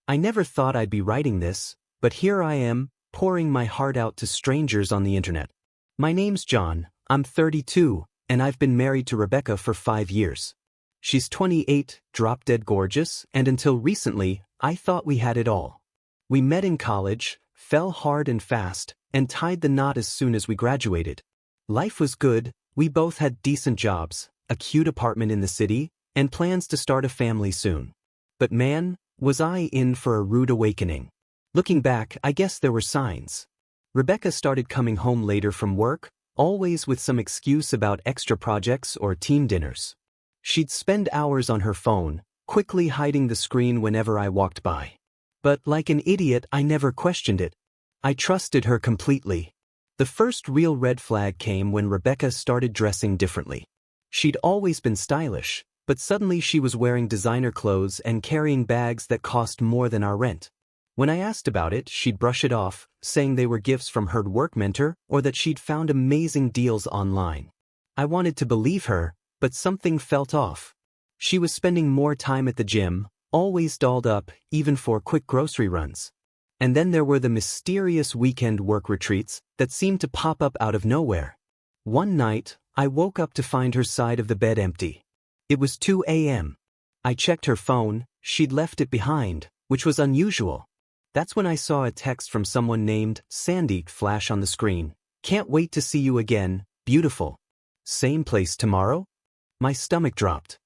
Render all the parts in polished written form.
I never thought I'd be writing this, but here I am, pouring my heart out to strangers on the internet. My name's John, I'm 32, and I've been married to Rebecca for 5 years. She's 28, drop-dead gorgeous, and until recently, I thought we had it all. We met in college, fell hard and fast, and tied the knot as soon as we graduated. Life was good, we both had decent jobs, a cute apartment in the city, and plans to start a family soon. But man, was I in for a rude awakening. Looking back, I guess there were signs. Rebecca started coming home later from work, always with some excuse about extra projects or team dinners. She'd spend hours on her phone, quickly hiding the screen whenever I walked by. But like an idiot, I never questioned it. I trusted her completely. The first real red flag came when Rebecca started dressing differently. She'd always been stylish, but suddenly she was wearing designer clothes and carrying bags that cost more than our rent. When I asked about it, she'd brush it off, saying they were gifts from her work mentor or that she'd found amazing deals online. I wanted to believe her, but something felt off. She was spending more time at the gym, always dolled up, even for quick grocery runs. And then there were the mysterious weekend work retreats that seemed to pop up out of nowhere. One night, I woke up to find her side of the bed empty. It was 2 a.m. I checked her phone, she'd left it behind, which was unusual. That's when I saw a text from someone named Sandy flash on the screen. Can't wait to see you again, beautiful. Same place tomorrow? My stomach dropped.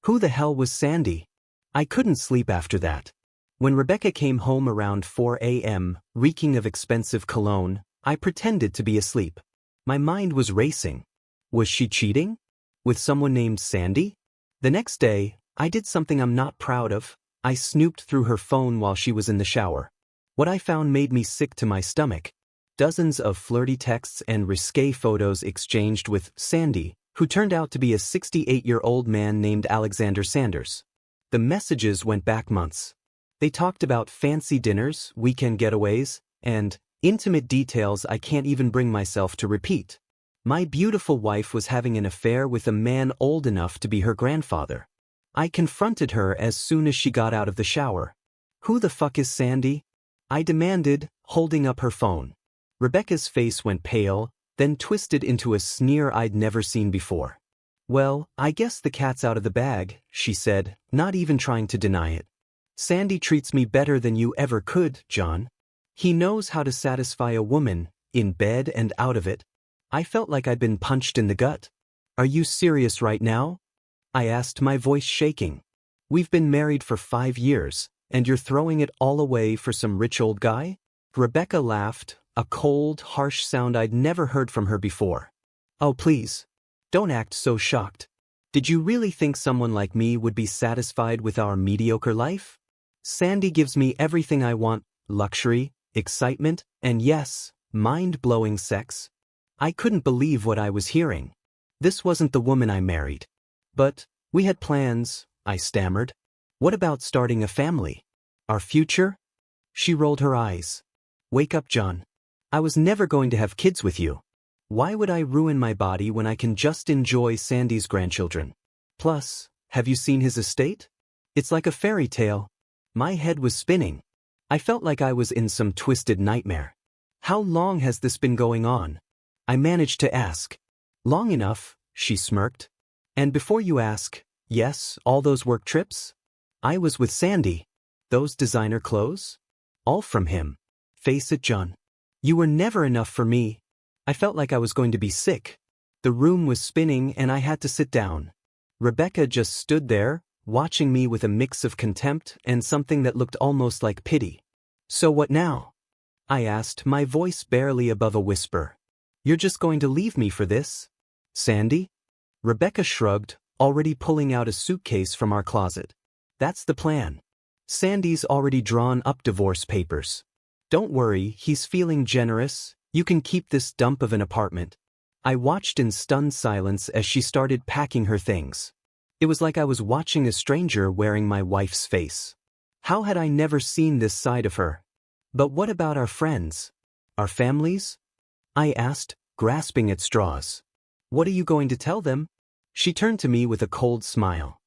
Who the hell was Sandy? I couldn't sleep after that. When Rebecca came home around 4 a.m., reeking of expensive cologne, I pretended to be asleep. My mind was racing. Was she cheating? With someone named Sandy? The next day, I did something I'm not proud of. I snooped through her phone while she was in the shower. What I found made me sick to my stomach. Dozens of flirty texts and risque photos exchanged with Sandy, who turned out to be a 68-year-old man named Alexander Sanders. The messages went back months. They talked about fancy dinners, weekend getaways, and intimate details I can't even bring myself to repeat. My beautiful wife was having an affair with a man old enough to be her grandfather. I confronted her as soon as she got out of the shower. Who the fuck is Sandy? I demanded, holding up her phone. Rebecca's face went pale, then twisted into a sneer I'd never seen before. Well, I guess the cat's out of the bag, she said, not even trying to deny it. Sandy treats me better than you ever could, John. He knows how to satisfy a woman, in bed and out of it. I felt like I'd been punched in the gut. Are you serious right now? I asked, my voice shaking. We've been married for 5 years, and you're throwing it all away for some rich old guy? Rebecca laughed, a cold, harsh sound I'd never heard from her before. Oh please. Don't act so shocked. Did you really think someone like me would be satisfied with our mediocre life? Sandy gives me everything I want, luxury, excitement, and yes, mind-blowing sex. I couldn't believe what I was hearing. This wasn't the woman I married. But we had plans, I stammered. What about starting a family? Our future? She rolled her eyes. Wake up, John. I was never going to have kids with you. Why would I ruin my body when I can just enjoy Sandy's grandchildren? Plus, have you seen his estate? It's like a fairy tale. My head was spinning. I felt like I was in some twisted nightmare. How long has this been going on? I managed to ask. Long enough, she smirked. And before you ask, yes, all those work trips? I was with Sandy. Those designer clothes? All from him. Face it, John. You were never enough for me. I felt like I was going to be sick. The room was spinning and I had to sit down. Rebecca just stood there, watching me with a mix of contempt and something that looked almost like pity. So what now? I asked, my voice barely above a whisper. You're just going to leave me for this? Sandy? Rebecca shrugged, already pulling out a suitcase from our closet. That's the plan. Sandy's already drawn up divorce papers. Don't worry, he's feeling generous. You can keep this dump of an apartment. I watched in stunned silence as she started packing her things. It was like I was watching a stranger wearing my wife's face. How had I never seen this side of her? But what about our friends? Our families? I asked, grasping at straws. What are you going to tell them? She turned to me with a cold smile.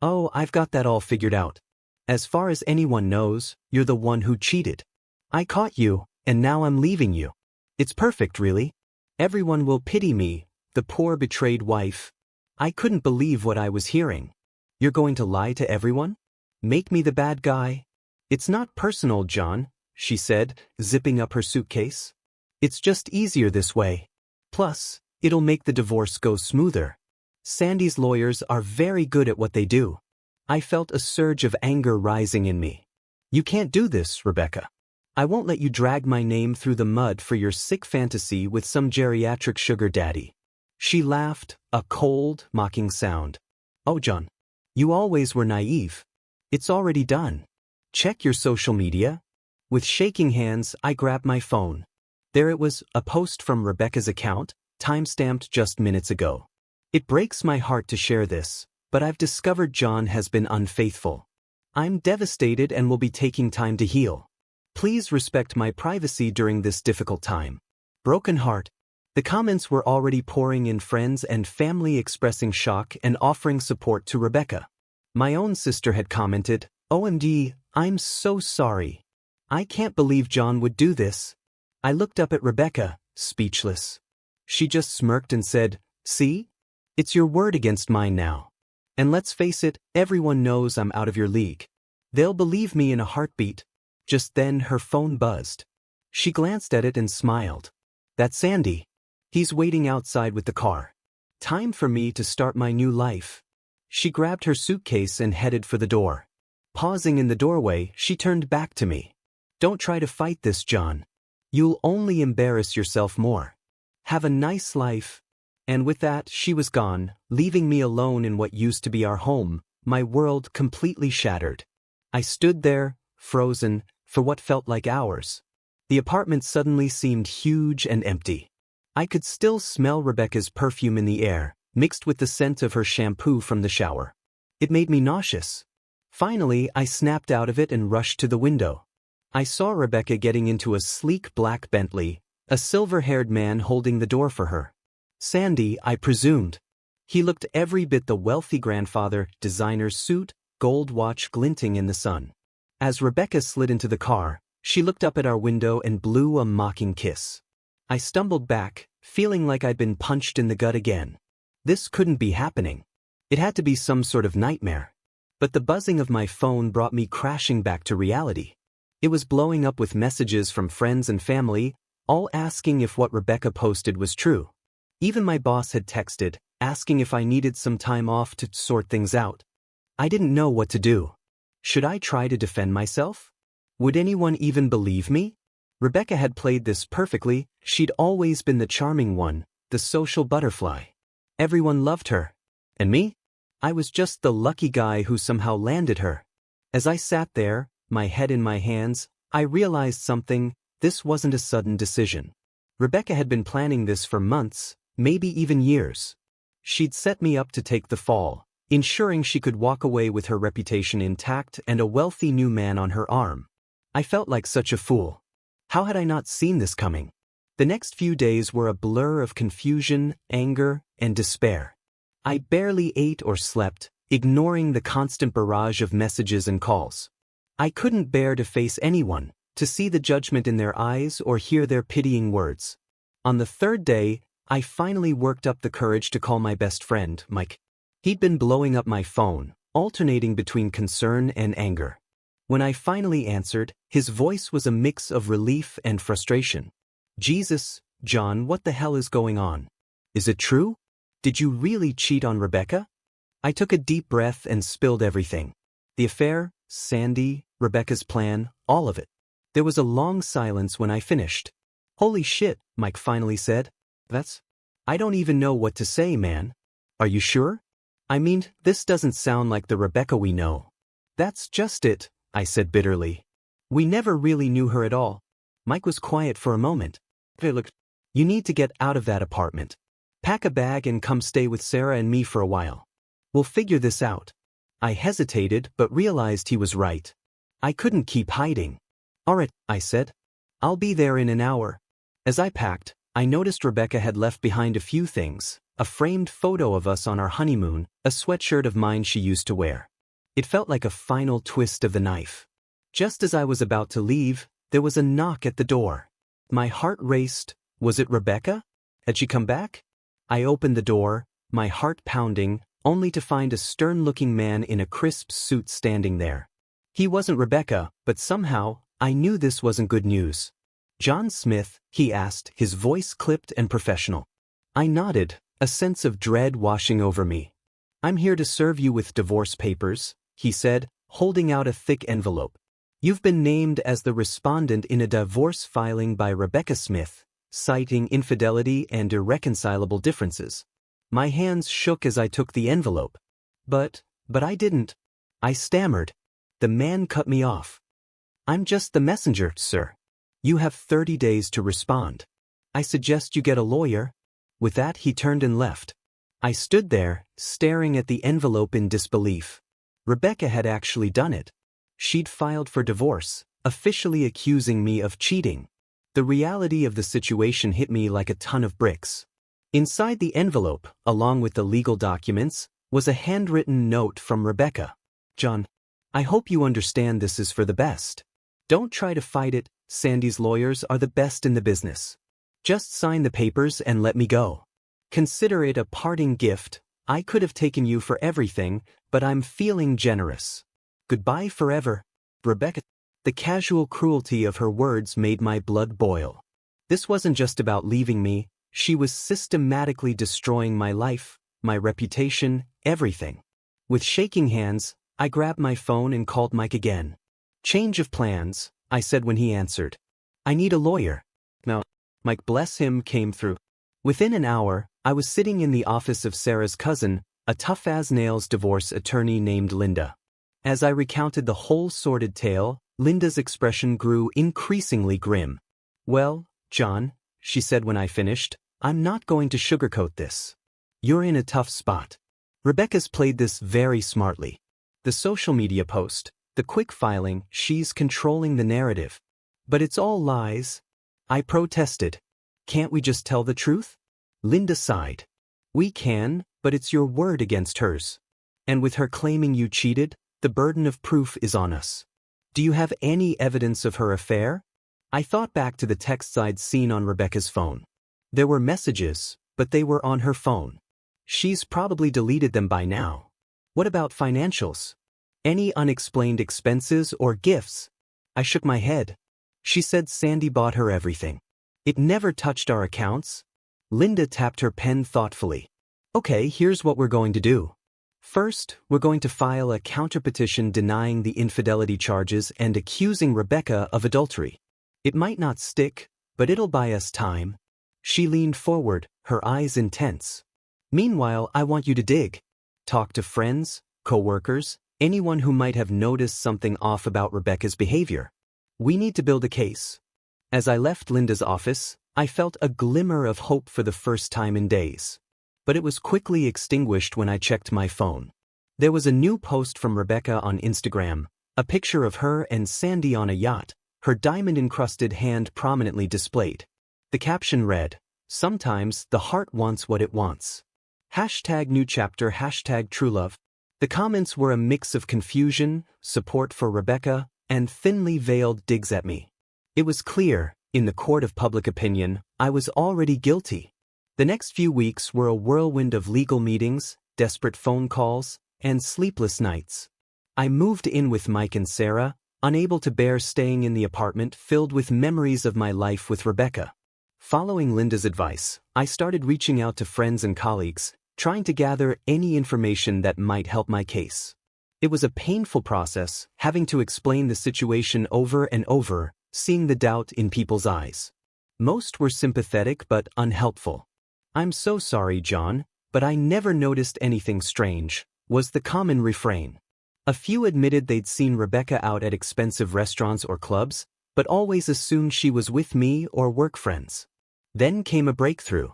Oh, I've got that all figured out. As far as anyone knows, you're the one who cheated. I caught you, and now I'm leaving you. It's perfect, really. Everyone will pity me, the poor betrayed wife. I couldn't believe what I was hearing. You're going to lie to everyone? Make me the bad guy? It's not personal, John, she said, zipping up her suitcase. It's just easier this way. Plus, it'll make the divorce go smoother. Sandy's lawyers are very good at what they do. I felt a surge of anger rising in me. You can't do this, Rebecca. I won't let you drag my name through the mud for your sick fantasy with some geriatric sugar daddy. She laughed, a cold, mocking sound. Oh, John. You always were naive. It's already done. Check your social media. With shaking hands, I grabbed my phone. There it was, a post from Rebecca's account, time-stamped just minutes ago. It breaks my heart to share this, but I've discovered John has been unfaithful. I'm devastated and will be taking time to heal. Please respect my privacy during this difficult time. Broken heart. The comments were already pouring in, friends and family expressing shock and offering support to Rebecca. My own sister had commented, OMG, I'm so sorry. I can't believe John would do this. I looked up at Rebecca, speechless. She just smirked and said, see? It's your word against mine now. And let's face it, everyone knows I'm out of your league. They'll believe me in a heartbeat. Just then her phone buzzed. She glanced at it and smiled. That's Sandy. He's waiting outside with the car. Time for me to start my new life. She grabbed her suitcase and headed for the door. Pausing in the doorway, she turned back to me. Don't try to fight this, John. You'll only embarrass yourself more. Have a nice life. And with that, she was gone, leaving me alone in what used to be our home, my world completely shattered. I stood there, frozen, for what felt like hours. The apartment suddenly seemed huge and empty. I could still smell Rebecca's perfume in the air, mixed with the scent of her shampoo from the shower. It made me nauseous. Finally, I snapped out of it and rushed to the window. I saw Rebecca getting into a sleek black Bentley, a silver-haired man holding the door for her. Sandy, I presumed. He looked every bit the wealthy grandfather, designer suit, gold watch glinting in the sun. As Rebecca slid into the car, she looked up at our window and blew a mocking kiss. I stumbled back, feeling like I'd been punched in the gut again. This couldn't be happening. It had to be some sort of nightmare. But the buzzing of my phone brought me crashing back to reality. It was blowing up with messages from friends and family, all asking if what Rebecca posted was true. Even my boss had texted, asking if I needed some time off to sort things out. I didn't know what to do. Should I try to defend myself? Would anyone even believe me? Rebecca had played this perfectly. She'd always been the charming one, the social butterfly. Everyone loved her. And me? I was just the lucky guy who somehow landed her. As I sat there, my head in my hands, I realized something. This wasn't a sudden decision. Rebecca had been planning this for months, maybe even years. She'd set me up to take the fall, ensuring she could walk away with her reputation intact and a wealthy new man on her arm. I felt like such a fool. How had I not seen this coming? The next few days were a blur of confusion, anger, and despair. I barely ate or slept, ignoring the constant barrage of messages and calls. I couldn't bear to face anyone, to see the judgment in their eyes or hear their pitying words. On the third day, I finally worked up the courage to call my best friend, Mike. He'd been blowing up my phone, alternating between concern and anger. When I finally answered, his voice was a mix of relief and frustration. Jesus, John, what the hell is going on? Is it true? Did you really cheat on Rebecca? I took a deep breath and spilled everything. The affair, Sandy, Rebecca's plan, all of it. There was a long silence when I finished. Holy shit, Mike finally said. I don't even know what to say, man. Are you sure? I mean, this doesn't sound like the Rebecca we know. That's just it, I said bitterly. We never really knew her at all. Mike was quiet for a moment. Hey, look, you need to get out of that apartment. Pack a bag and come stay with Sarah and me for a while. We'll figure this out. I hesitated but realized he was right. I couldn't keep hiding. All right, I said. I'll be there in an hour. As I packed, I noticed Rebecca had left behind a few things, a framed photo of us on our honeymoon, a sweatshirt of mine she used to wear. It felt like a final twist of the knife. Just as I was about to leave, there was a knock at the door. My heart raced. Was it Rebecca? Had she come back? I opened the door, my heart pounding, only to find a stern-looking man in a crisp suit standing there. He wasn't Rebecca, but somehow, I knew this wasn't good news. "John Smith?" he asked, his voice clipped and professional. I nodded, a sense of dread washing over me. "I'm here to serve you with divorce papers," he said, holding out a thick envelope. "You've been named as the respondent in a divorce filing by Rebecca Smith, citing infidelity and irreconcilable differences." My hands shook as I took the envelope. But I didn't. I stammered. The man cut me off. "I'm just the messenger, sir. You have 30 days to respond. I suggest you get a lawyer." With that, he turned and left. I stood there, staring at the envelope in disbelief. Rebecca had actually done it. She'd filed for divorce, officially accusing me of cheating. The reality of the situation hit me like a ton of bricks. Inside the envelope, along with the legal documents, was a handwritten note from Rebecca. "John, I hope you understand this is for the best. Don't try to fight it. Sandy's lawyers are the best in the business. Just sign the papers and let me go. Consider it a parting gift. I could have taken you for everything, but I'm feeling generous. Goodbye forever, Rebecca." The casual cruelty of her words made my blood boil. This wasn't just about leaving me. She was systematically destroying my life, my reputation, everything. With shaking hands, I grabbed my phone and called Mike again. "Change of plans," I said when he answered. "I need a lawyer." Now, Mike, bless him, came through. Within an hour, I was sitting in the office of Sarah's cousin, a tough-as-nails divorce attorney named Linda. As I recounted the whole sordid tale, Linda's expression grew increasingly grim. "Well, John," she said when I finished, "I'm not going to sugarcoat this. You're in a tough spot. Rebecca's played this very smartly. The social media post, the quick filing, she's controlling the narrative. But it's all lies." I protested. "Can't we just tell the truth?" Linda sighed. "We can, but it's your word against hers. And with her claiming you cheated, the burden of proof is on us. Do you have any evidence of her affair?" I thought back to the texts I'd seen on Rebecca's phone. There were messages, but they were on her phone. She's probably deleted them by now. What about financials? Any unexplained expenses or gifts? I shook my head. She said Sandy bought her everything. It never touched our accounts. Linda tapped her pen thoughtfully. "Okay, here's what we're going to do. First, we're going to file a counterpetition denying the infidelity charges and accusing Rebecca of adultery. It might not stick, but it'll buy us time." She leaned forward, her eyes intense. "Meanwhile, I want you to dig. Talk to friends, co-workers, anyone who might have noticed something off about Rebecca's behavior. We need to build a case." As I left Linda's office, I felt a glimmer of hope for the first time in days. But it was quickly extinguished when I checked my phone. There was a new post from Rebecca on Instagram, a picture of her and Sandy on a yacht, her diamond-encrusted hand prominently displayed. The caption read, "Sometimes the heart wants what it wants. #NewChapter, #TrueLove." The comments were a mix of confusion, support for Rebecca, and thinly veiled digs at me. It was clear, in the court of public opinion, I was already guilty. The next few weeks were a whirlwind of legal meetings, desperate phone calls, and sleepless nights. I moved in with Mike and Sarah, unable to bear staying in the apartment filled with memories of my life with Rebecca. Following Linda's advice, I started reaching out to friends and colleagues, trying to gather any information that might help my case. It was a painful process, having to explain the situation over and over, seeing the doubt in people's eyes. Most were sympathetic but unhelpful. "I'm so sorry, John, but I never noticed anything strange," was the common refrain. A few admitted they'd seen Rebecca out at expensive restaurants or clubs, but always assumed she was with me or work friends. Then came a breakthrough.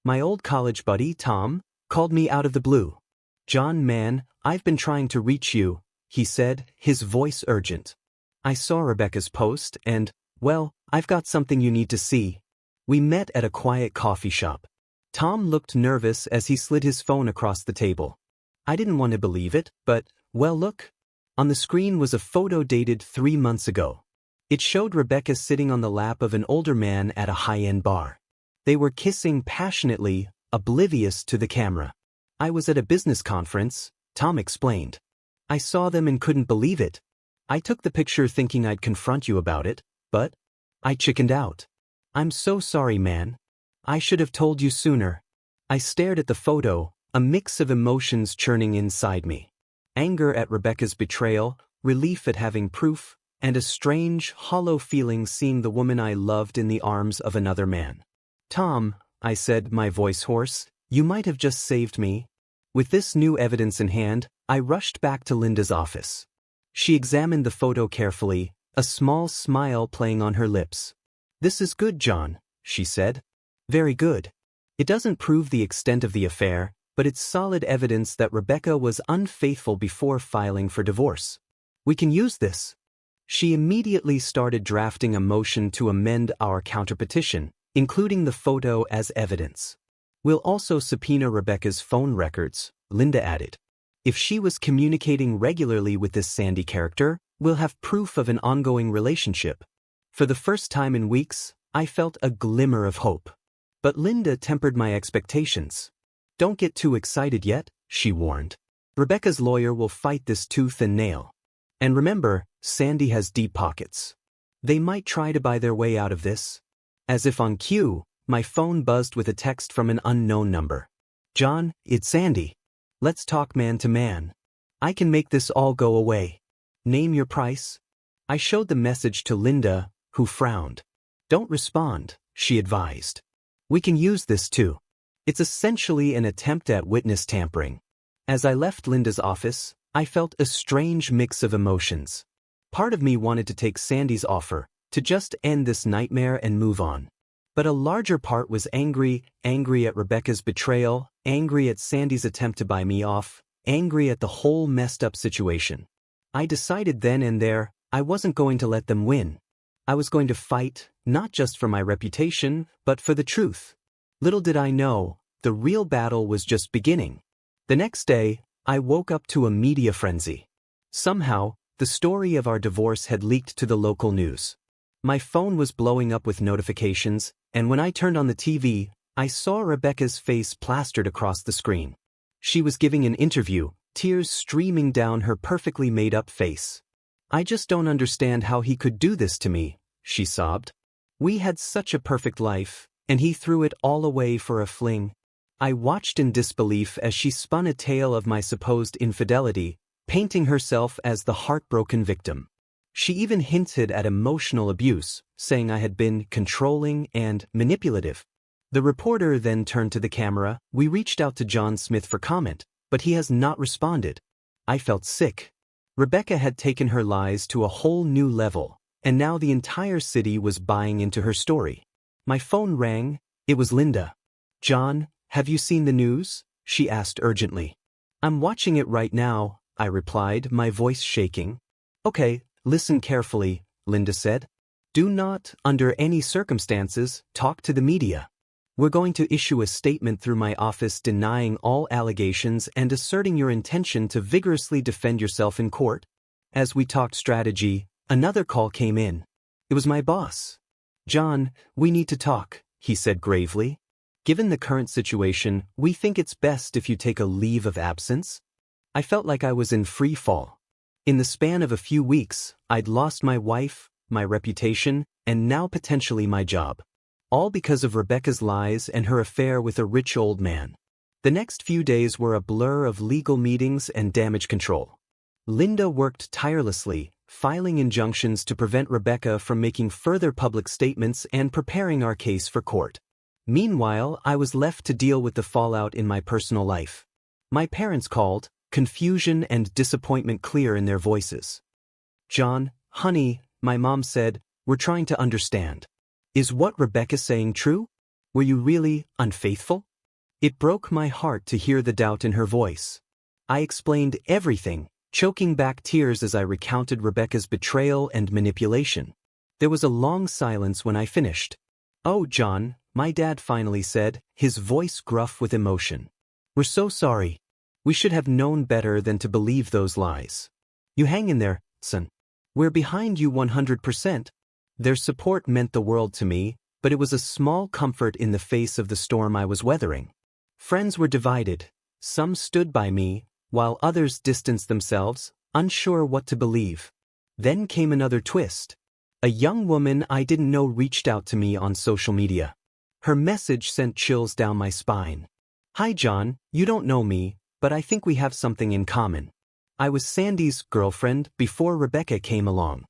My old college buddy, Tom, called me out of the blue. "John, man, I've been trying to reach you," he said, his voice urgent. "I saw Rebecca's post and, well, I've got something you need to see." We met at a quiet coffee shop. Tom looked nervous as he slid his phone across the table. I didn't want to believe it, but, well, look. On the screen was a photo dated 3 months ago. It showed Rebecca sitting on the lap of an older man at a high-end bar. They were kissing passionately, oblivious to the camera. "I was at a business conference," Tom explained. "I saw them and couldn't believe it. I took the picture thinking I'd confront you about it, but I chickened out. I'm so sorry, man. I should have told you sooner." I stared at the photo, a mix of emotions churning inside me. Anger at Rebecca's betrayal, relief at having proof, and a strange, hollow feeling seeing the woman I loved in the arms of another man. "Tom," I said, my voice hoarse, "you might have just saved me." With this new evidence in hand, I rushed back to Linda's office. She examined the photo carefully, a small smile playing on her lips. "This is good, John," she said. "Very good. It doesn't prove the extent of the affair, but it's solid evidence that Rebecca was unfaithful before filing for divorce. We can use this." She immediately started drafting a motion to amend our counterpetition, including the photo as evidence. "We'll also subpoena Rebecca's phone records," Linda added. "If she was communicating regularly with this Sandy character, we'll have proof of an ongoing relationship." For the first time in weeks, I felt a glimmer of hope. But Linda tempered my expectations. "Don't get too excited yet," she warned. "Rebecca's lawyer will fight this tooth and nail. And remember, Sandy has deep pockets. They might try to buy their way out of this." As if on cue, my phone buzzed with a text from an unknown number. "John, it's Sandy. Let's talk man to man. I can make this all go away. Name your price." I showed the message to Linda, who frowned. "Don't respond," she advised. "We can use this too. It's essentially an attempt at witness tampering." As I left Linda's office, I felt a strange mix of emotions. Part of me wanted to take Sandy's offer, to just end this nightmare and move on. But a larger part was angry at Rebecca's betrayal, angry at Sandy's attempt to buy me off, angry at the whole messed up situation. I decided then and there, I wasn't going to let them win. I was going to fight, not just for my reputation, but for the truth. Little did I know, the real battle was just beginning. The next day, I woke up to a media frenzy. Somehow, the story of our divorce had leaked to the local news. My phone was blowing up with notifications, and when I turned on the TV, I saw Rebecca's face plastered across the screen. She was giving an interview, tears streaming down her perfectly made-up face. "I just don't understand how he could do this to me," she sobbed. "We had such a perfect life, and he threw it all away for a fling." I watched in disbelief as she spun a tale of my supposed infidelity, painting herself as the heartbroken victim. She even hinted at emotional abuse, saying I had been controlling and manipulative. The reporter then turned to the camera. "We reached out to John Smith for comment, but he has not responded." I felt sick. Rebecca had taken her lies to a whole new level, and now the entire city was buying into her story. My phone rang. It was Linda. "John, have you seen the news?" she asked urgently. "I'm watching it right now," I replied, my voice shaking. "Okay, listen carefully," Linda said. "Do not, under any circumstances, talk to the media. We're going to issue a statement through my office denying all allegations and asserting your intention to vigorously defend yourself in court." As we talked strategy, another call came in. It was my boss. "John, we need to talk," he said gravely. "Given the current situation, we think it's best if you take a leave of absence." I felt like I was in free fall. In the span of a few weeks, I'd lost my wife, my reputation, and now potentially my job. All because of Rebecca's lies and her affair with a rich old man. The next few days were a blur of legal meetings and damage control. Linda worked tirelessly, filing injunctions to prevent Rebecca from making further public statements and preparing our case for court. Meanwhile, I was left to deal with the fallout in my personal life. My parents called, confusion and disappointment clear in their voices. "John, honey," my mom said, "we're trying to understand. Is what Rebecca's saying true? Were you really unfaithful?" It broke my heart to hear the doubt in her voice. I explained everything, choking back tears as I recounted Rebecca's betrayal and manipulation. There was a long silence when I finished. "Oh, John," my dad finally said, his voice gruff with emotion. "We're so sorry. We should have known better than to believe those lies. You hang in there, son. We're behind you 100%. Their support meant the world to me, but it was a small comfort in the face of the storm I was weathering. Friends were divided. Some stood by me, while others distanced themselves, unsure what to believe. Then came another twist. A young woman I didn't know reached out to me on social media. Her message sent chills down my spine. "Hi John, you don't know me, but I think we have something in common. I was Sandy's girlfriend before Rebecca came along.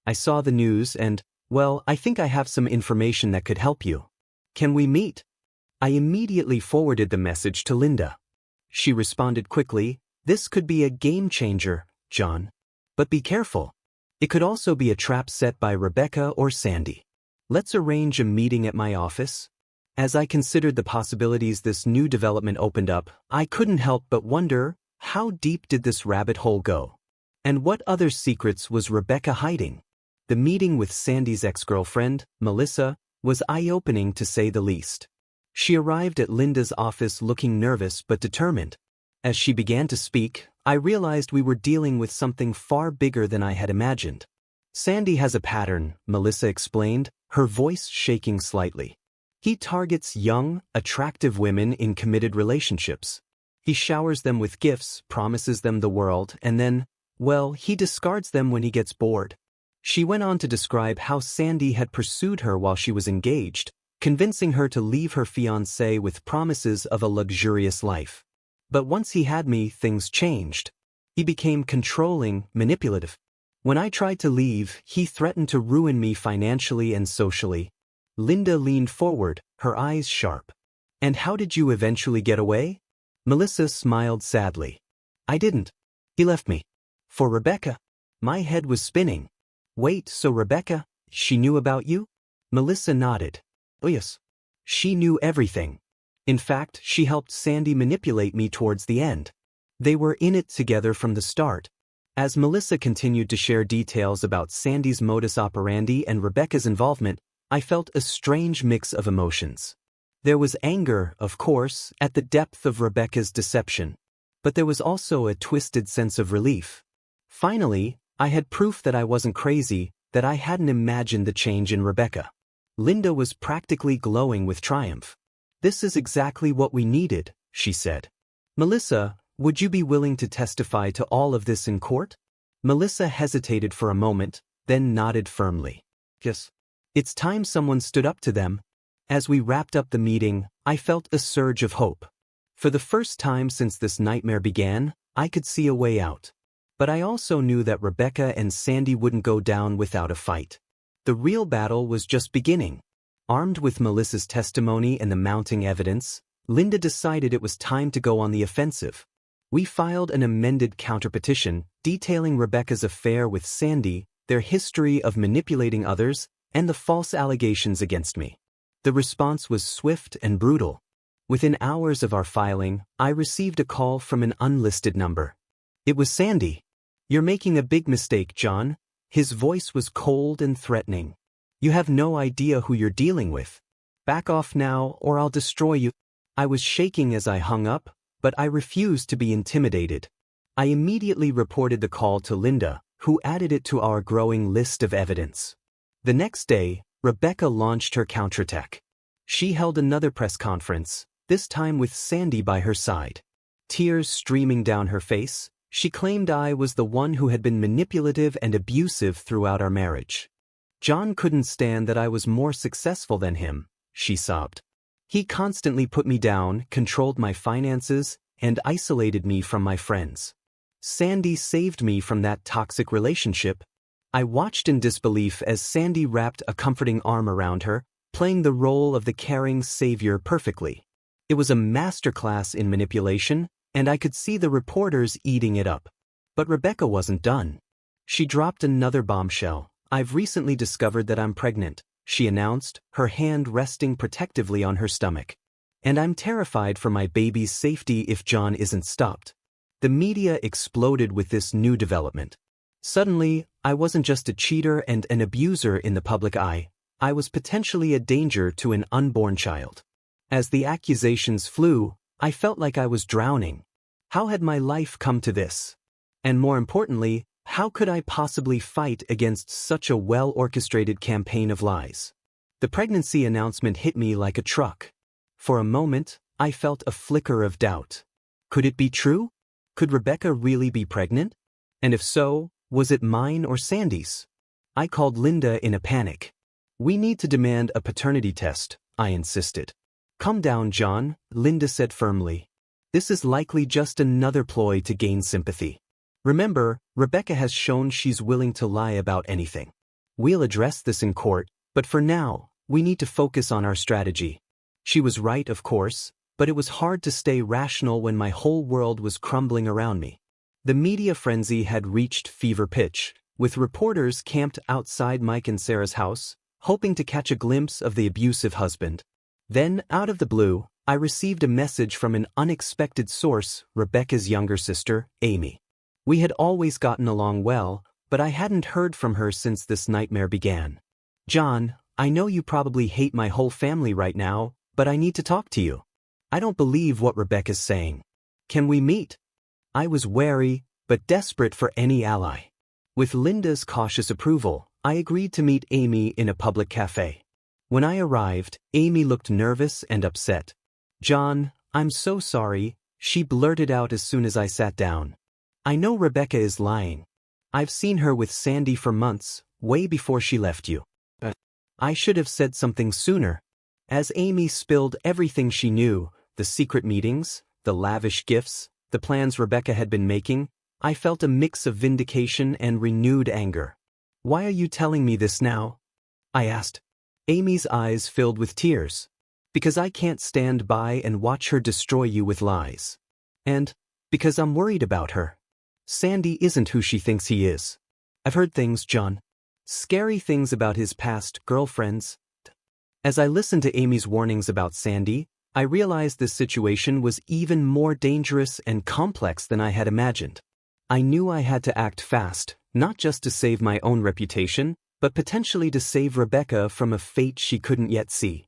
I saw the news and, well, I think I have some information that could help you. Can we meet?" I immediately forwarded the message to Linda. She responded quickly, "This could be a game changer, John. But be careful. It could also be a trap set by Rebecca or Sandy. Let's arrange a meeting at my office." As I considered the possibilities this new development opened up, I couldn't help but wonder, how deep did this rabbit hole go? And what other secrets was Rebecca hiding? The meeting with Sandy's ex-girlfriend, Melissa, was eye-opening to say the least. She arrived at Linda's office looking nervous but determined. As she began to speak, I realized we were dealing with something far bigger than I had imagined. "Sandy has a pattern," Melissa explained, her voice shaking slightly. "He targets young, attractive women in committed relationships. He showers them with gifts, promises them the world, and then, well, he discards them when he gets bored." She went on to describe how Sandy had pursued her while she was engaged, convincing her to leave her fiancé with promises of a luxurious life. But once he had me, things changed. He became controlling, manipulative. When I tried to leave, he threatened to ruin me financially and socially. Linda leaned forward, her eyes sharp. "And how did you eventually get away?" Melissa smiled sadly. "I didn't. He left me. For Rebecca." My head was spinning. "Wait, so Rebecca, she knew about you?" Melissa nodded. "Oh yes. She knew everything. In fact, she helped Sandy manipulate me towards the end. They were in it together from the start." As Melissa continued to share details about Sandy's modus operandi and Rebecca's involvement, I felt a strange mix of emotions. There was anger, of course, at the depth of Rebecca's deception. But there was also a twisted sense of relief. Finally, I had proof that I wasn't crazy, that I hadn't imagined the change in Rebecca. Linda was practically glowing with triumph. "This is exactly what we needed," she said. "Melissa, would you be willing to testify to all of this in court?" Melissa hesitated for a moment, then nodded firmly. "Yes." It's time someone stood up to them. As we wrapped up the meeting, I felt a surge of hope. For the first time since this nightmare began, I could see a way out. But I also knew that Rebecca and Sandy wouldn't go down without a fight. The real battle was just beginning. Armed with Melissa's testimony and the mounting evidence, Linda decided it was time to go on the offensive. We filed an amended counterpetition detailing Rebecca's affair with Sandy, their history of manipulating others, and the false allegations against me. The response was swift and brutal. Within hours of our filing, I received a call from an unlisted number. It was Sandy. "You're making a big mistake, John." His voice was cold and threatening. "You have no idea who you're dealing with. Back off now or I'll destroy you." I was shaking as I hung up, but I refused to be intimidated. I immediately reported the call to Linda, who added it to our growing list of evidence. The next day, Rebecca launched her counterattack. She held another press conference, this time with Sandy by her side. Tears streaming down her face, she claimed I was the one who had been manipulative and abusive throughout our marriage. "John couldn't stand that I was more successful than him," she sobbed. "He constantly put me down, controlled my finances, and isolated me from my friends. Sandy saved me from that toxic relationship." I watched in disbelief as Sandy wrapped a comforting arm around her, playing the role of the caring savior perfectly. It was a masterclass in manipulation, and I could see the reporters eating it up. But Rebecca wasn't done. She dropped another bombshell. "I've recently discovered that I'm pregnant," she announced, her hand resting protectively on her stomach. "And I'm terrified for my baby's safety if John isn't stopped." The media exploded with this new development. Suddenly, I wasn't just a cheater and an abuser in the public eye, I was potentially a danger to an unborn child. As the accusations flew, I felt like I was drowning. How had my life come to this? And more importantly, How could I possibly fight against such a well-orchestrated campaign of lies? The pregnancy announcement hit me like a truck. For a moment, I felt a flicker of doubt. Could it be true? Could Rebecca really be pregnant? And if so, was it mine or Sandy's? I called Linda in a panic. We need to demand a paternity test, I insisted. Calm down, John, Linda said firmly. This is likely just another ploy to gain sympathy. Remember, Rebecca has shown she's willing to lie about anything. We'll address this in court, but for now, we need to focus on our strategy. She was right, of course, but it was hard to stay rational when my whole world was crumbling around me. The media frenzy had reached fever pitch, with reporters camped outside Mike and Sarah's house, hoping to catch a glimpse of the abusive husband. Then, out of the blue, I received a message from an unexpected source, Rebecca's younger sister, Amy. We had always gotten along well, but I hadn't heard from her since this nightmare began. John, I know you probably hate my whole family right now, but I need to talk to you. I don't believe what Rebecca's saying. Can we meet? I was wary, but desperate for any ally. With Linda's cautious approval, I agreed to meet Amy in a public cafe. When I arrived, Amy looked nervous and upset. John, I'm so sorry, she blurted out as soon as I sat down. I know Rebecca is lying. I've seen her with Sandy for months, way before she left you. I should have said something sooner. As Amy spilled everything she knew, the secret meetings, the lavish gifts, the plans Rebecca had been making, I felt a mix of vindication and renewed anger. Why are you telling me this now? I asked. Amy's eyes filled with tears. Because I can't stand by and watch her destroy you with lies. And because I'm worried about her. Sandy isn't who she thinks he is. I've heard things, John. Scary things about his past girlfriends. As I listened to Amy's warnings about Sandy, I realized this situation was even more dangerous and complex than I had imagined. I knew I had to act fast, not just to save my own reputation, but potentially to save Rebecca from a fate she couldn't yet see.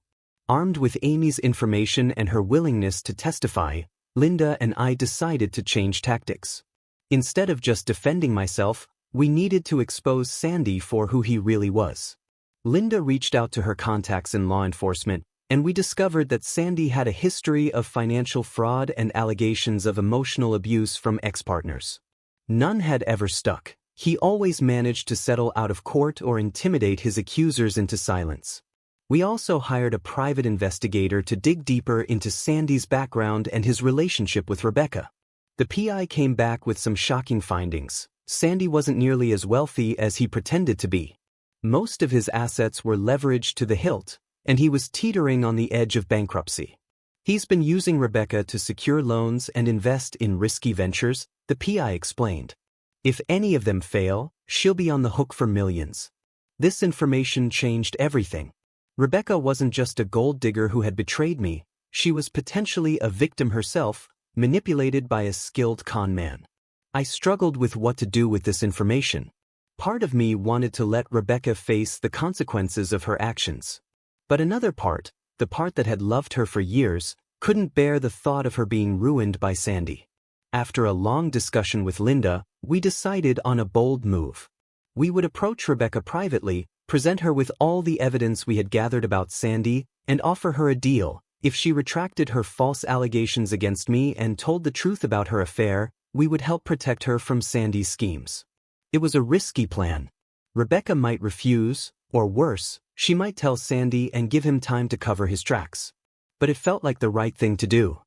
Armed with Amy's information and her willingness to testify, Linda and I decided to change tactics. Instead of just defending myself, we needed to expose Sandy for who he really was. Linda reached out to her contacts in law enforcement, and we discovered that Sandy had a history of financial fraud and allegations of emotional abuse from ex-partners. None had ever stuck. He always managed to settle out of court or intimidate his accusers into silence. We also hired a private investigator to dig deeper into Sandy's background and his relationship with Rebecca. The PI came back with some shocking findings. Sandy wasn't nearly as wealthy as he pretended to be. Most of his assets were leveraged to the hilt, and he was teetering on the edge of bankruptcy. He's been using Rebecca to secure loans and invest in risky ventures, the PI explained. If any of them fail, she'll be on the hook for millions. This information changed everything. Rebecca wasn't just a gold digger who had betrayed me, she was potentially a victim herself, manipulated by a skilled con man. I struggled with what to do with this information. Part of me wanted to let Rebecca face the consequences of her actions. But another part, the part that had loved her for years, couldn't bear the thought of her being ruined by Sandy. After a long discussion with Linda, we decided on a bold move. We would approach Rebecca privately, present her with all the evidence we had gathered about Sandy, and offer her a deal. If she retracted her false allegations against me and told the truth about her affair, we would help protect her from Sandy's schemes. It was a risky plan. Rebecca might refuse, or worse, she might tell Sandy and give him time to cover his tracks. But it felt like the right thing to do.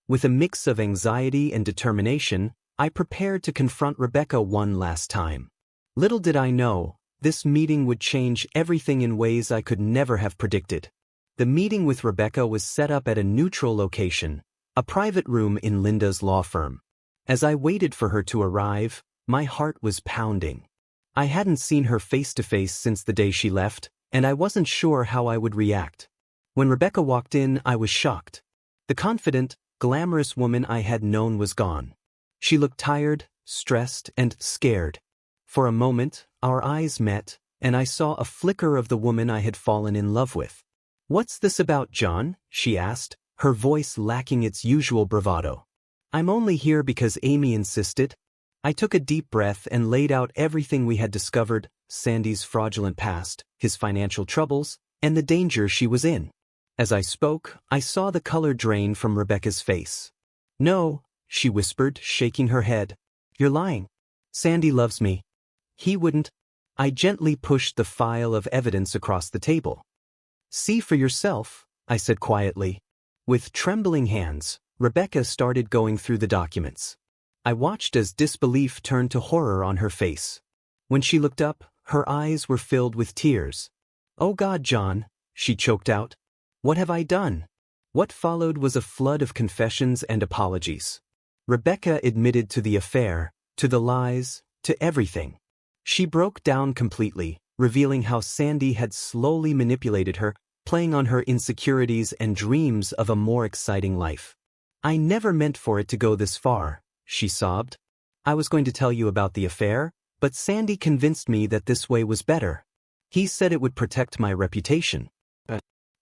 With a mix of anxiety and determination, I prepared to confront Rebecca one last time. Little did I know, this meeting would change everything in ways I could never have predicted. The meeting with Rebecca was set up at a neutral location, a private room in Linda's law firm. As I waited for her to arrive, my heart was pounding. I hadn't seen her face to face since the day she left, and I wasn't sure how I would react. When Rebecca walked in, I was shocked. The confident, glamorous woman I had known was gone. She looked tired, stressed, and scared. For a moment, our eyes met, and I saw a flicker of the woman I had fallen in love with. "What's this about, John?" she asked, her voice lacking its usual bravado. "I'm only here because Amy insisted." I took a deep breath and laid out everything we had discovered: Sandy's fraudulent past, his financial troubles, and the danger she was in. As I spoke, I saw the color drain from Rebecca's face. "No," she whispered, shaking her head. "You're lying. Sandy loves me. He wouldn't." I gently pushed the file of evidence across the table. "See for yourself," I said quietly. With trembling hands, Rebecca started going through the documents. I watched as disbelief turned to horror on her face. When she looked up, her eyes were filled with tears. "Oh God, John," she choked out. "What have I done?" What followed was a flood of confessions and apologies. Rebecca admitted to the affair, to the lies, to everything. She broke down completely, revealing how Sandy had slowly manipulated her, playing on her insecurities and dreams of a more exciting life. "I never meant for it to go this far," she sobbed. "I was going to tell you about the affair, but Sandy convinced me that this way was better. He said it would protect my reputation.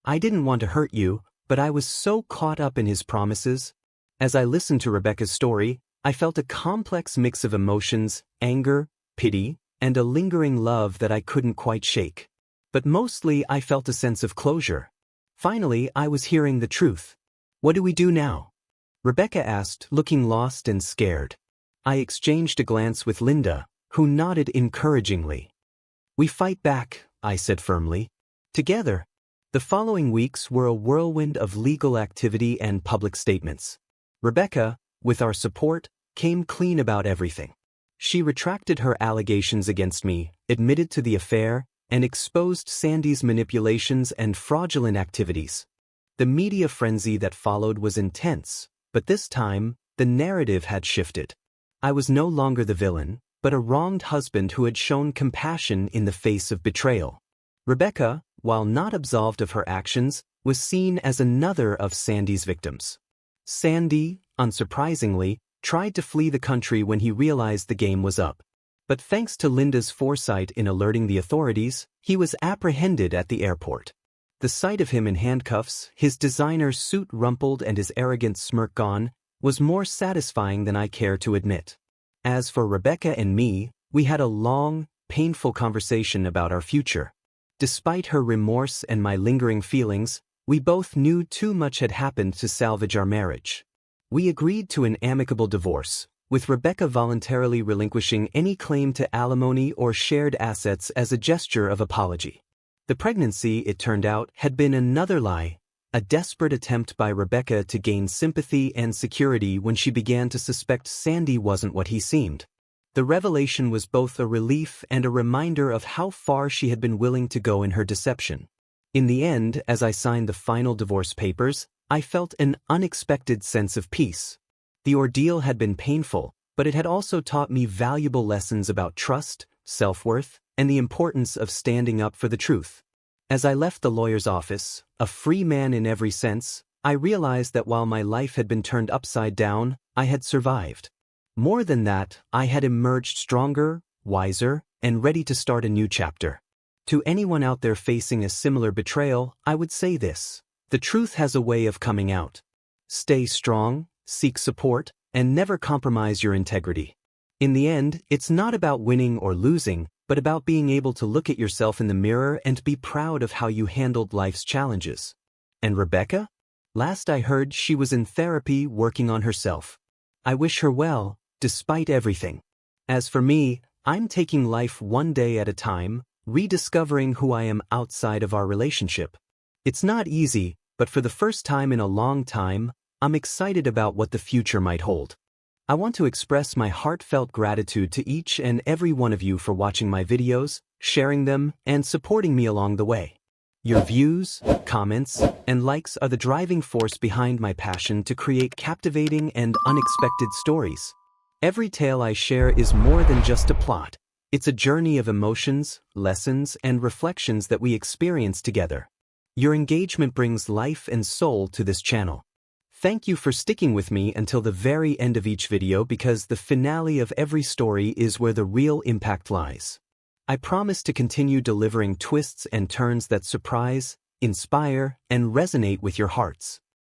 I didn't want to hurt you, but I was so caught up in his promises." As I listened to Rebecca's story, I felt a complex mix of emotions: anger, pity, and a lingering love that I couldn't quite shake. But mostly I felt a sense of closure. Finally, I was hearing the truth. "What do we do now?" Rebecca asked, looking lost and scared. I exchanged a glance with Linda, who nodded encouragingly. "We fight back," I said firmly. "Together." The following weeks were a whirlwind of legal activity and public statements. Rebecca, with our support, came clean about everything. She retracted her allegations against me, admitted to the affair, and exposed Sandy's manipulations and fraudulent activities. The media frenzy that followed was intense, but this time, the narrative had shifted. I was no longer the villain, but a wronged husband who had shown compassion in the face of betrayal. Rebecca, while not absolved of her actions, was seen as another of Sandy's victims. Sandy, unsurprisingly, tried to flee the country when he realized the game was up. But thanks to Linda's foresight in alerting the authorities, he was apprehended at the airport. The sight of him in handcuffs, his designer suit rumpled and his arrogant smirk gone, was more satisfying than I care to admit. As for Rebecca and me, we had a long, painful conversation about our future. Despite her remorse and my lingering feelings, we both knew too much had happened to salvage our marriage. We agreed to an amicable divorce, with Rebecca voluntarily relinquishing any claim to alimony or shared assets as a gesture of apology. The pregnancy, it turned out, had been another lie, a desperate attempt by Rebecca to gain sympathy and security when she began to suspect Sandy wasn't what he seemed. The revelation was both a relief and a reminder of how far she had been willing to go in her deception. In the end, as I signed the final divorce papers, I felt an unexpected sense of peace. The ordeal had been painful, but it had also taught me valuable lessons about trust, self-worth, and the importance of standing up for the truth. As I left the lawyer's office, a free man in every sense, I realized that while my life had been turned upside down, I had survived. More than that, I had emerged stronger, wiser, and ready to start a new chapter. To anyone out there facing a similar betrayal, I would say this: the truth has a way of coming out. Stay strong, seek support, and never compromise your integrity. In the end, it's not about winning or losing, but about being able to look at yourself in the mirror and be proud of how you handled life's challenges. And Rebecca? Last I heard, she was in therapy working on herself. I wish her well, despite everything. As for me, I'm taking life one day at a time, rediscovering who I am outside of our relationship. It's not easy, but for the first time in a long time, I'm excited about what the future might hold. I want to express my heartfelt gratitude to each and every one of you for watching my videos, sharing them, and supporting me along the way. Your views, comments, and likes are the driving force behind my passion to create captivating and unexpected stories. Every tale I share is more than just a plot. It's a journey of emotions, lessons, and reflections that we experience together. Your engagement brings life and soul to this channel. Thank you for sticking with me until the very end of each video, because the finale of every story is where the real impact lies. I promise to continue delivering twists and turns that surprise, inspire, and resonate with your hearts.